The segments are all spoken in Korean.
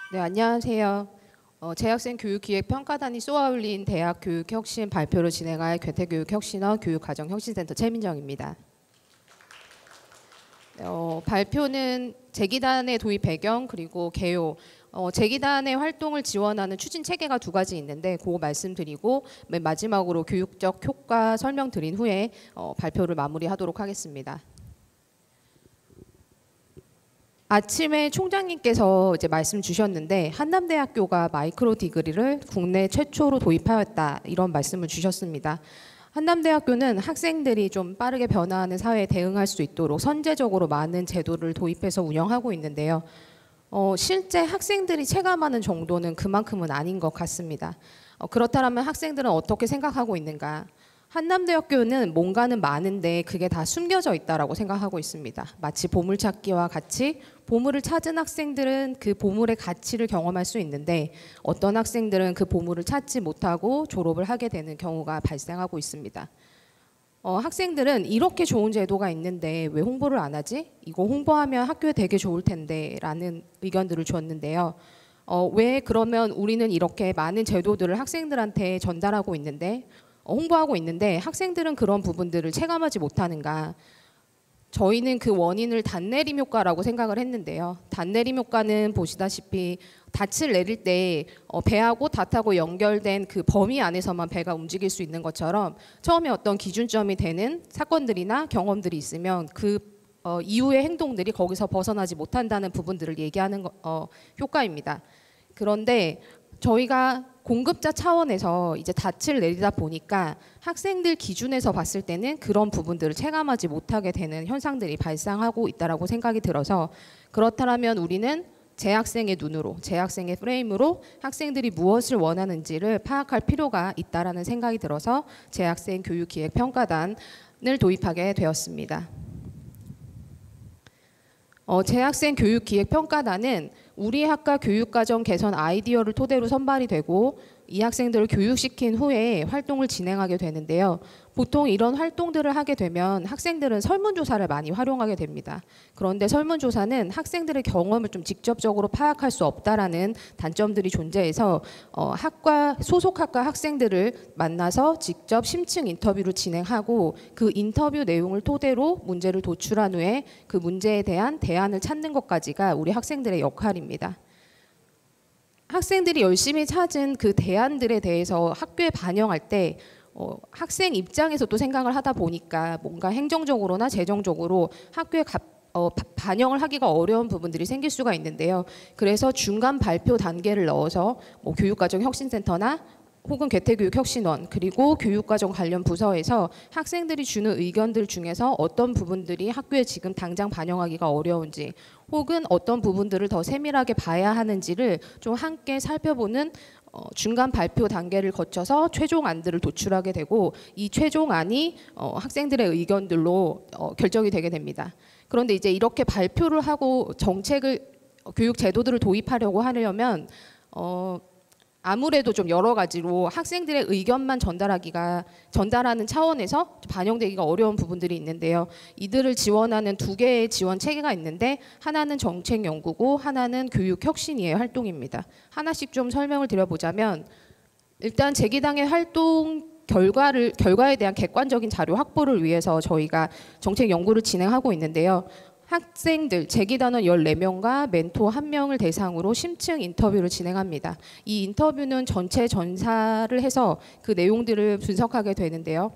네, 안녕하세요. 재학생 교육기획평가단이 쏘아올린 대학 교육혁신 발표를 진행할 괴태교육혁신원 교육과정혁신센터 최민정입니다. 발표는 재기단의 도입 배경 그리고 개요, 재기단의 활동을 지원하는 추진 체계가 두 가지 있는데 그거 말씀드리고 맨 마지막으로 교육적 효과 설명드린 후에 발표를 마무리하도록 하겠습니다. 아침에 총장님께서 이제 말씀 주셨는데 한남대학교가 마이크로 디그리를 국내 최초로 도입하였다 이런 말씀을 주셨습니다. 한남대학교는 학생들이 좀 빠르게 변화하는 사회에 대응할 수 있도록 선제적으로 많은 제도를 도입해서 운영하고 있는데요. 실제 학생들이 체감하는 정도는 그만큼은 아닌 것 같습니다. 그렇다면 학생들은 어떻게 생각하고 있는가? 한남대학교는 뭔가는 많은데 그게 다 숨겨져 있다라고 생각하고 있습니다. 마치 보물찾기와 같이 보물을 찾은 학생들은 그 보물의 가치를 경험할 수 있는데 어떤 학생들은 그 보물을 찾지 못하고 졸업을 하게 되는 경우가 발생하고 있습니다. 학생들은 이렇게 좋은 제도가 있는데 왜 홍보를 안 하지? 이거 홍보하면 학교에 되게 좋을 텐데 라는 의견들을 주었는데요. 왜 그러면 우리는 이렇게 많은 제도들을 학생들한테 전달하고 있는데 홍보하고 있는데 학생들은 그런 부분들을 체감하지 못하는가? 저희는 그 원인을 단내림 효과라고 생각을 했는데요. 단내림 효과는 보시다시피 닻을 내릴 때 배하고 닷하고 연결된 그 범위 안에서만 배가 움직일 수 있는 것처럼 처음에 어떤 기준점이 되는 사건들이나 경험들이 있으면 그 이후의 행동들이 거기서 벗어나지 못한다는 부분들을 얘기하는 효과입니다. 그런데 저희가 공급자 차원에서 이제 닻을 내리다 보니까 학생들 기준에서 봤을 때는 그런 부분들을 체감하지 못하게 되는 현상들이 발생하고 있다고 생각이 들어서 그렇다면 우리는 재학생의 눈으로, 재학생의 프레임으로 학생들이 무엇을 원하는지를 파악할 필요가 있다라는 생각이 들어서 재학생 교육기획평가단을 도입하게 되었습니다. 재학생 교육기획평가단은 우리 학과 교육과정 개선 아이디어를 토대로 선발이 되고 이 학생들을 교육시킨 후에 활동을 진행하게 되는데요. 보통 이런 활동들을 하게 되면 학생들은 설문조사를 많이 활용하게 됩니다. 그런데 설문조사는 학생들의 경험을 좀 직접적으로 파악할 수 없다라는 단점들이 존재해서 학과 소속학과 학생들을 만나서 직접 심층 인터뷰를 진행하고 그 인터뷰 내용을 토대로 문제를 도출한 후에 그 문제에 대한 대안을 찾는 것까지가 우리 학생들의 역할입니다. 학생들이 열심히 찾은 그 대안들에 대해서 학교에 반영할 때 학생 입장에서도 생각을 하다 보니까 뭔가 행정적으로나 재정적으로 학교에 반영을 하기가 어려운 부분들이 생길 수가 있는데요. 그래서 중간 발표 단계를 넣어서 교육과정혁신센터나 혹은 괴태교육혁신원 그리고 교육과정 관련 부서에서 학생들이 주는 의견들 중에서 어떤 부분들이 학교에 지금 당장 반영하기가 어려운지 혹은 어떤 부분들을 더 세밀하게 봐야 하는지를 좀 함께 살펴보는 중간 발표 단계를 거쳐서 최종안들을 도출하게 되고 이 최종안이 학생들의 의견들로 결정이 되게 됩니다. 그런데 이제 이렇게 발표를 하고 정책을 교육 제도들을 도입하려고 하려면 아무래도 좀 여러 가지로 학생들의 의견만 전달하는 차원에서 반영되기가 어려운 부분들이 있는데요. 이들을 지원하는 두 개의 지원 체계가 있는데 하나는 정책연구고 하나는 교육혁신위의 활동입니다. 하나씩 좀 설명을 드려보자면 일단 재기당의 활동 결과에 대한 객관적인 자료 확보를 위해서 저희가 정책 연구를 진행하고 있는데요. 학생들, 재기단원 14명과 멘토 1명을 대상으로 심층 인터뷰를 진행합니다. 이 인터뷰는 전체 전사를 해서 그 내용들을 분석하게 되는데요.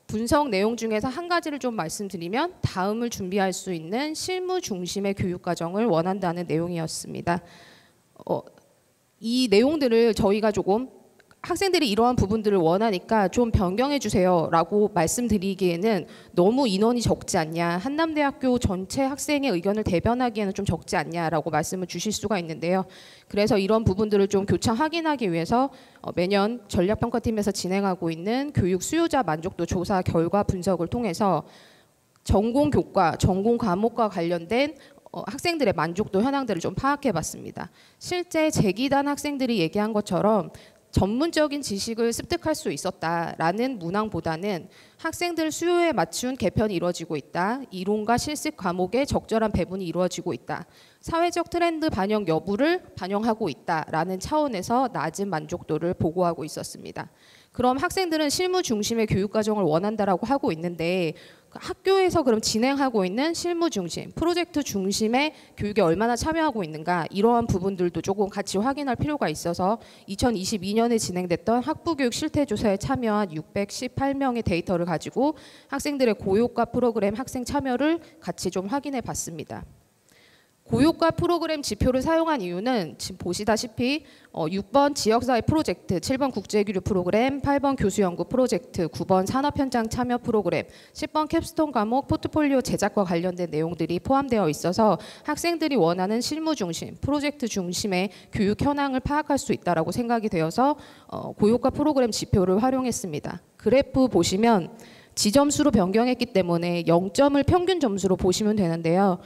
분석 내용 중에서 한 가지를 좀 말씀드리면 다음을 준비할 수 있는 실무 중심의 교육과정을 원한다는 내용이었습니다. 이 내용들을 저희가 조금 학생들이 이러한 부분들을 원하니까 좀 변경해 주세요 라고 말씀드리기에는 너무 인원이 적지 않냐, 한남대학교 전체 학생의 의견을 대변하기에는 좀 적지 않냐라고 말씀을 주실 수가 있는데요. 그래서 이런 부분들을 좀 교차 확인하기 위해서 매년 전략평가팀에서 진행하고 있는 교육 수요자 만족도 조사 결과 분석을 통해서 전공 교과, 전공 과목과 관련된 학생들의 만족도 현황들을 좀 파악해 봤습니다. 실제 재기단 학생들이 얘기한 것처럼 전문적인 지식을 습득할 수 있었다라는 문항보다는 학생들 수요에 맞춘 개편이 이루어지고 있다. 이론과 실습 과목의 적절한 배분이 이루어지고 있다. 사회적 트렌드 반영 여부를 반영하고 있다라는 차원에서 낮은 만족도를 보고하고 있었습니다. 그럼 학생들은 실무 중심의 교육 과정을 원한다라고 하고 있는데 학교에서 그럼 진행하고 있는 실무 중심, 프로젝트 중심의 교육에 얼마나 참여하고 있는가 이러한 부분들도 조금 같이 확인할 필요가 있어서 2022년에 진행됐던 학부교육 실태조사에 참여한 618명의 데이터를 가지고 학생들의 고효과 프로그램 학생 참여를 같이 좀 확인해 봤습니다. 고효과 프로그램 지표를 사용한 이유는 지금 보시다시피 6번 지역사회 프로젝트, 7번 국제교류 프로그램, 8번 교수연구 프로젝트, 9번 산업현장 참여 프로그램, 10번 캡스톤 과목 포트폴리오 제작과 관련된 내용들이 포함되어 있어서 학생들이 원하는 실무 중심, 프로젝트 중심의 교육 현황을 파악할 수 있다고 생각이 되어서 고효과 프로그램 지표를 활용했습니다. 그래프 보시면 지점수로 변경했기 때문에 0점을 평균 점수로 보시면 되는데요.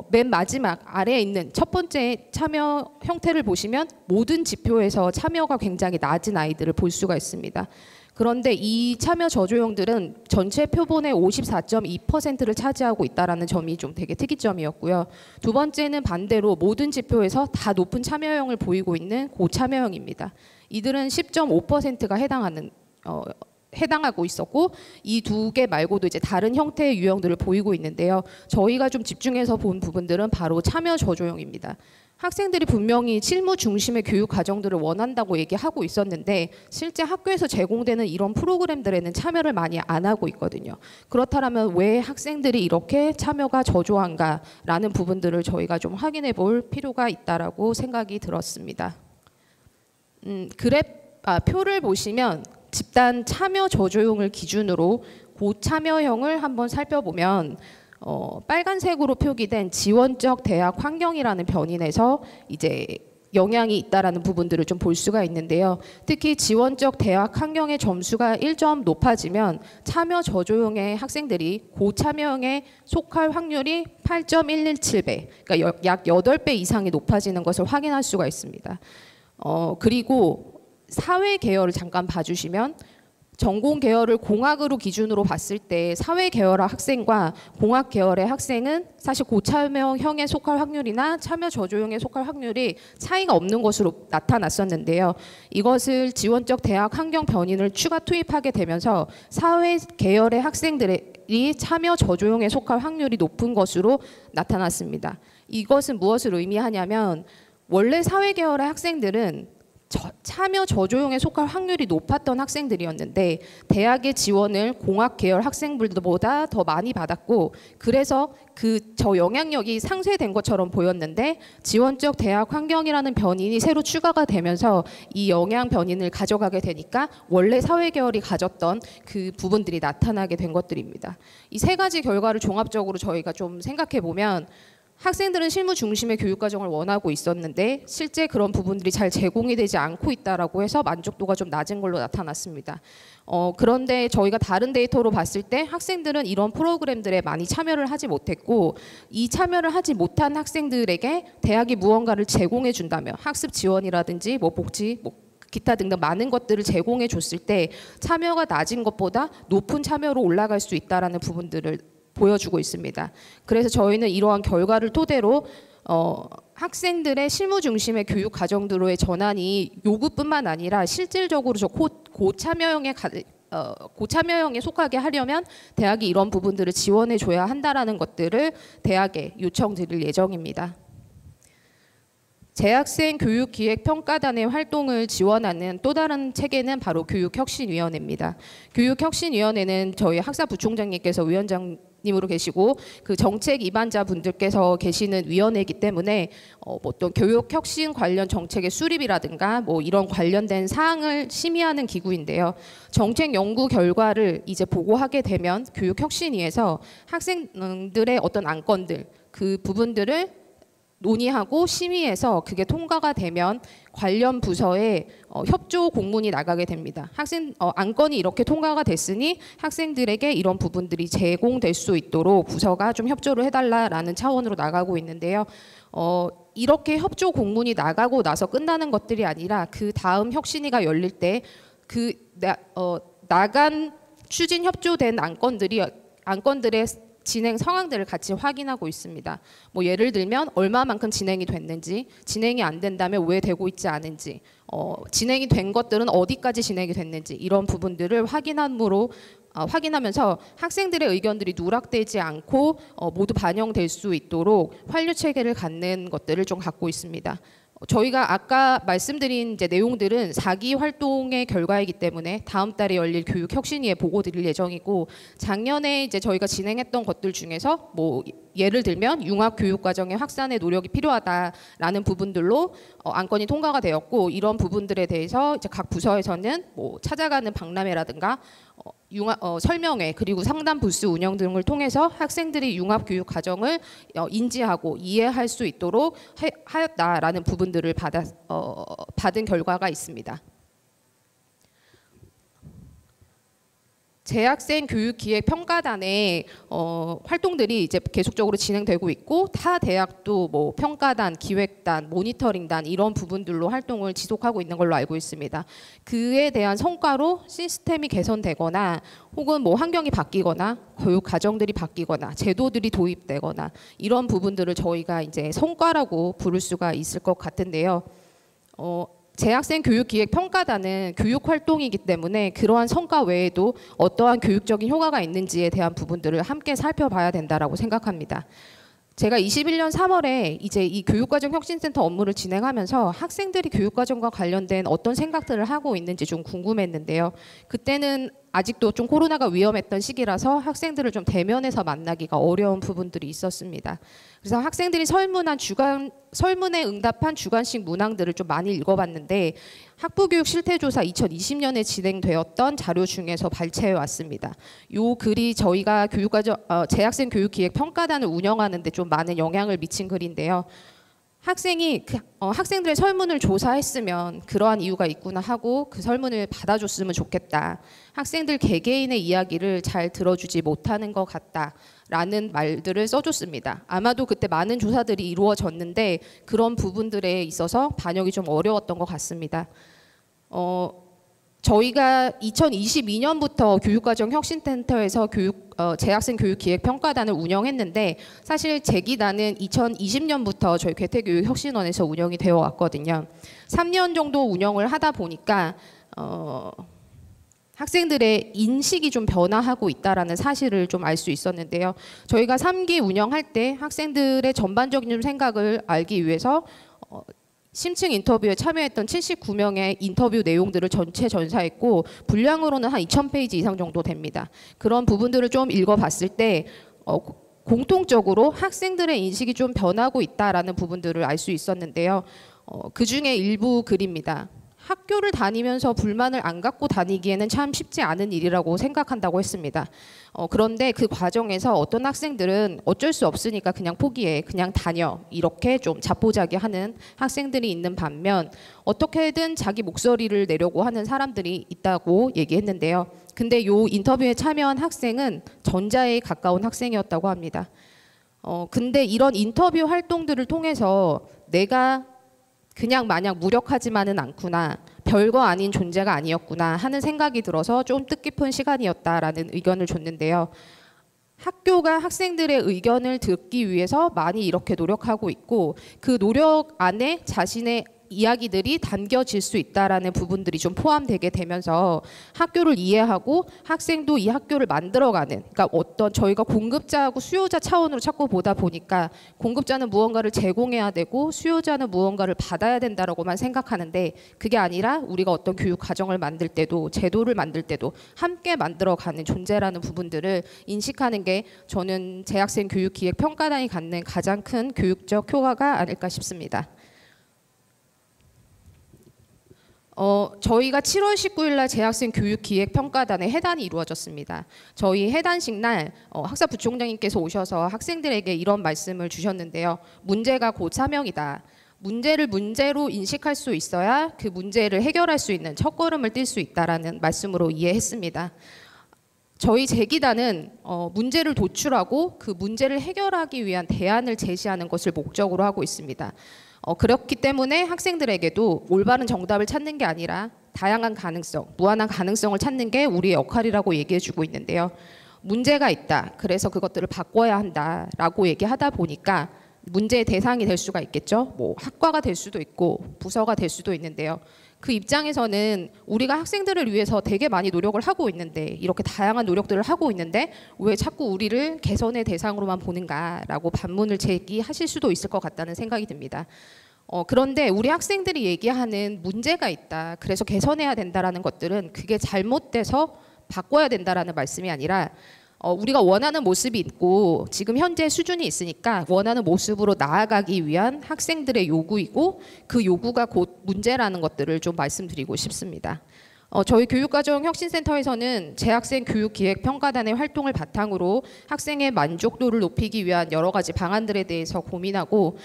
맨 마지막 아래에 있는 첫 번째 참여 형태를 보시면 모든 지표에서 참여가 굉장히 낮은 아이들을 볼 수가 있습니다. 그런데 이 참여 저조형들은 전체 표본의 54.2%를 차지하고 있다는 점이 좀 되게 특이점이었고요. 두 번째는 반대로 모든 지표에서 다 높은 참여형을 보이고 있는 고참여형입니다. 이들은 10.5%가 해당하고 있었고 이 두 개 말고도 이제 다른 형태의 유형들을 보이고 있는데요. 저희가 좀 집중해서 본 부분들은 바로 참여 저조형입니다. 학생들이 분명히 실무 중심의 교육 과정들을 원한다고 얘기하고 있었는데 실제 학교에서 제공되는 이런 프로그램들에는 참여를 많이 안 하고 있거든요. 그렇다면 왜 학생들이 이렇게 참여가 저조한가라는 부분들을 저희가 좀 확인해 볼 필요가 있다라고 생각이 들었습니다. 표를 보시면 집단 참여 저조형을 기준으로 고참여형을 한번 살펴보면 빨간색으로 표기된 지원적 대학 환경이라는 변인에서 이제 영향이 있다라는 부분들을 좀 볼 수가 있는데요. 특히 지원적 대학 환경의 점수가 1점 높아지면 참여 저조형의 학생들이 고참여형에 속할 확률이 8.117배, 그러니까 약 8배 이상이 높아지는 것을 확인할 수가 있습니다. 그리고 사회 계열을 잠깐 봐주시면 전공 계열을 공학으로 기준으로 봤을 때 사회 계열 학생과 공학 계열의 학생은 사실 고참여형에 속할 확률이나 참여 저조형에 속할 확률이 차이가 없는 것으로 나타났었는데요. 이것을 지원적 대학 환경 변인을 추가 투입하게 되면서 사회 계열의 학생들이 참여 저조형에 속할 확률이 높은 것으로 나타났습니다. 이것은 무엇을 의미하냐면 원래 사회 계열의 학생들은 참여 저조형에 속할 확률이 높았던 학생들이었는데 대학의 지원을 공학 계열 학생들보다 더 많이 받았고 그래서 저 영향력이 상쇄된 것처럼 보였는데 지원적 대학 환경이라는 변인이 새로 추가가 되면서 이 영향 변인을 가져가게 되니까 원래 사회 계열이 가졌던 그 부분들이 나타나게 된 것들입니다. 이 세 가지 결과를 종합적으로 저희가 좀 생각해 보면 학생들은 실무 중심의 교육 과정을 원하고 있었는데 실제 그런 부분들이 잘 제공이 되지 않고 있다라고 해서 만족도가 좀 낮은 걸로 나타났습니다. 그런데 저희가 다른 데이터로 봤을 때 학생들은 이런 프로그램들에 많이 참여를 하지 못했고 이 참여를 하지 못한 학생들에게 대학이 무언가를 제공해 준다면 학습 지원이라든지 복지 기타 등등 많은 것들을 제공해 줬을 때 참여가 낮은 것보다 높은 참여로 올라갈 수 있다라는 부분들을 보여주고 있습니다. 그래서 저희는 이러한 결과를 토대로 학생들의 실무 중심의 교육 과정들로의 전환이 요구뿐만 아니라 실질적으로 저 고참여형에 속하게 하려면 대학이 이런 부분들을 지원해 줘야 한다라는 것들을 대학에 요청드릴 예정입니다. 재학생 교육기획평가단의 활동을 지원하는 또 다른 체계는 바로 교육혁신위원회입니다. 교육혁신위원회는 저희 학사부총장님께서 위원장님으로 계시고 그 정책 입안자 분들께서 계시는 위원회이기 때문에 어떤 교육혁신 관련 정책의 수립이라든가 이런 관련된 사항을 심의하는 기구인데요. 정책 연구 결과를 이제 보고하게 되면 교육혁신위에서 학생들의 어떤 안건들 그 부분들을 논의하고 심의해서 그게 통과가 되면 관련 부서에 협조 공문이 나가게 됩니다. 안건이 이렇게 통과가 됐으니 학생들에게 이런 부분들이 제공될 수 있도록 부서가 좀 협조를 해달라라는 차원으로 나가고 있는데요. 이렇게 협조 공문이 나가고 나서 끝나는 것들이 아니라 그 다음 혁신위가 열릴 때 나간 추진 협조된 안건들의 진행 상황들을 같이 확인하고 있습니다. 뭐 예를 들면 얼마만큼 진행이 됐는지, 진행이 안 된다면 왜 되고 있지 않은지, 진행이 된 것들은 어디까지 진행이 됐는지 이런 부분들을 확인하면서 학생들의 의견들이 누락되지 않고 모두 반영될 수 있도록 환류 체계를 갖는 것들을 좀 갖고 있습니다. 저희가 아까 말씀드린 이제 내용들은 4기 활동의 결과이기 때문에 다음 달에 열릴 교육혁신위에 보고 드릴 예정이고, 작년에 이제 저희가 진행했던 것들 중에서 뭐 예를 들면 융합교육과정의 확산의 노력이 필요하다라는 부분들로 안건이 통과가 되었고, 이런 부분들에 대해서 이제 각 부서에서는 뭐 찾아가는 박람회라든가 설명회 그리고 상담 부스 운영 등을 통해서 학생들이 융합교육 과정을 인지하고 이해할 수 있도록 하였다라는 부분들을 받은 결과가 있습니다. 재학생 교육기획평가단의 활동들이 이제 계속적으로 진행되고 있고, 타 대학도 뭐 평가단, 기획단, 모니터링단 이런 부분들로 활동을 지속하고 있는 걸로 알고 있습니다. 그에 대한 성과로 시스템이 개선되거나 혹은 뭐 환경이 바뀌거나 교육 과정들이 바뀌거나 제도들이 도입되거나 이런 부분들을 저희가 이제 성과라고 부를 수가 있을 것 같은데요. 재학생 교육기획평가단은 교육활동이기 때문에 그러한 성과 외에도 어떠한 교육적인 효과가 있는지에 대한 부분들을 함께 살펴봐야 된다라고 생각합니다. 제가 21년 3월에 이제 이 교육과정 혁신센터 업무를 진행하면서 학생들이 교육과정과 관련된 어떤 생각들을 하고 있는지 좀 궁금했는데요. 그때는 아직도 좀 코로나가 위험했던 시기라서 학생들을 좀 대면해서 만나기가 어려운 부분들이 있었습니다. 그래서 학생들이 설문에 응답한 주관식 문항들을 좀 많이 읽어봤는데, 학부교육 실태조사 2020년에 진행되었던 자료 중에서 발췌해 왔습니다. 요 글이 저희가 재학생 교육기획평가단을 운영하는 데 좀 많은 영향을 미친 글인데요. 학생들의 설문을 조사했으면 그러한 이유가 있구나 하고 그 설문을 받아줬으면 좋겠다. 학생들 개개인의 이야기를 잘 들어주지 못하는 것 같다라는 말들을 써줬습니다. 아마도 그때 많은 조사들이 이루어졌는데 그런 부분들에 있어서 반영이 좀 어려웠던 것 같습니다. 저희가 2022년부터 교육과정 혁신센터에서 재학생 교육기획평가단을 운영했는데, 사실 제 기단은 2020년부터 저희 괴태교육혁신원에서 운영이 되어 왔거든요. 3년 정도 운영을 하다 보니까 학생들의 인식이 좀 변화하고 있다라는 사실을 좀 알 수 있었는데요. 저희가 3기 운영할 때 학생들의 전반적인 생각을 알기 위해서 심층 인터뷰에 참여했던 79명의 인터뷰 내용들을 전체 전사했고, 분량으로는 한 2,000페이지 이상 정도 됩니다. 그런 부분들을 좀 읽어봤을 때 공통적으로 학생들의 인식이 좀 변하고 있다라는 부분들을 알 수 있었는데요. 그 중에 일부 글입니다. 학교를 다니면서 불만을 안 갖고 다니기에는 참 쉽지 않은 일이라고 생각한다고 했습니다. 그런데 그 과정에서 어떤 학생들은 어쩔 수 없으니까 그냥 포기해, 그냥 다녀, 이렇게 좀 자포자기하는 학생들이 있는 반면 어떻게든 자기 목소리를 내려고 하는 사람들이 있다고 얘기했는데요. 근데 요 인터뷰에 참여한 학생은 전자에 가까운 학생이었다고 합니다. 근데 이런 인터뷰 활동들을 통해서 내가 그냥 마냥 무력하지만은 않구나, 별거 아닌 존재가 아니었구나 하는 생각이 들어서 좀 뜻깊은 시간이었다라는 의견을 줬는데요. 학교가 학생들의 의견을 듣기 위해서 많이 이렇게 노력하고 있고, 그 노력 안에 자신의 이야기들이 담겨질 수 있다라는 부분들이 좀 포함되게 되면서 학교를 이해하고 학생도 이 학교를 만들어가는, 그러니까 저희가 공급자하고 수요자 차원으로 자꾸 보다 보니까 공급자는 무언가를 제공해야 되고 수요자는 무언가를 받아야 된다라고만 생각하는데, 그게 아니라 우리가 어떤 교육 과정을 만들 때도 제도를 만들 때도 함께 만들어가는 존재라는 부분들을 인식하는 게 저는 재학생 교육기획평가단이 갖는 가장 큰 교육적 효과가 아닐까 싶습니다. 저희가 7월 19일 날 재학생 교육기획평가단의 해단이 이루어졌습니다. 저희 해단식 날 학사부총장님께서 오셔서 학생들에게 이런 말씀을 주셨는데요. 문제가 곧 사명이다. 문제를 문제로 인식할 수 있어야 그 문제를 해결할 수 있는 첫걸음을 뛸 수 있다라는 말씀으로 이해했습니다. 저희 제기단은 문제를 도출하고 그 문제를 해결하기 위한 대안을 제시하는 것을 목적으로 하고 있습니다. 그렇기 때문에 학생들에게도 올바른 정답을 찾는 게 아니라 다양한 가능성, 무한한 가능성을 찾는 게 우리의 역할이라고 얘기해주고 있는데요. 문제가 있다. 그래서 그것들을 바꿔야 한다라고 얘기하다 보니까 문제의 대상이 될 수가 있겠죠. 뭐 학과가 될 수도 있고 부서가 될 수도 있는데요. 그 입장에서는 우리가 학생들을 위해서 되게 많이 노력을 하고 있는데 이렇게 다양한 노력들을 하고 있는데 왜 자꾸 우리를 개선의 대상으로만 보는가라고 반문을 제기하실 수도 있을 것 같다는 생각이 듭니다. 그런데 우리 학생들이 얘기하는 문제가 있다. 그래서 개선해야 된다라는 것들은 그게 잘못돼서 바꿔야 된다라는 말씀이 아니라 우리가 원하는 모습이 있고 지금 현재 수준이 있으니까 원하는 모습으로 나아가기 위한 학생들의 요구이고 그 요구가 곧 문제라는 것들을 좀 말씀드리고 싶습니다. 저희 교육과정혁신센터에서는 재학생 교육기획평가단의 활동을 바탕으로 학생의 만족도를 높이기 위한 여러 가지 방안들에 대해서 고민하고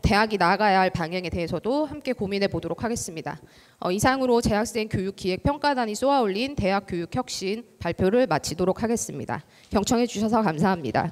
대학이 나아가야 할 방향에 대해서도 함께 고민해 보도록 하겠습니다. 이상으로 재학생 교육기획평가단이 쏘아올린 대학교육혁신 발표를 마치도록 하겠습니다. 경청해 주셔서 감사합니다.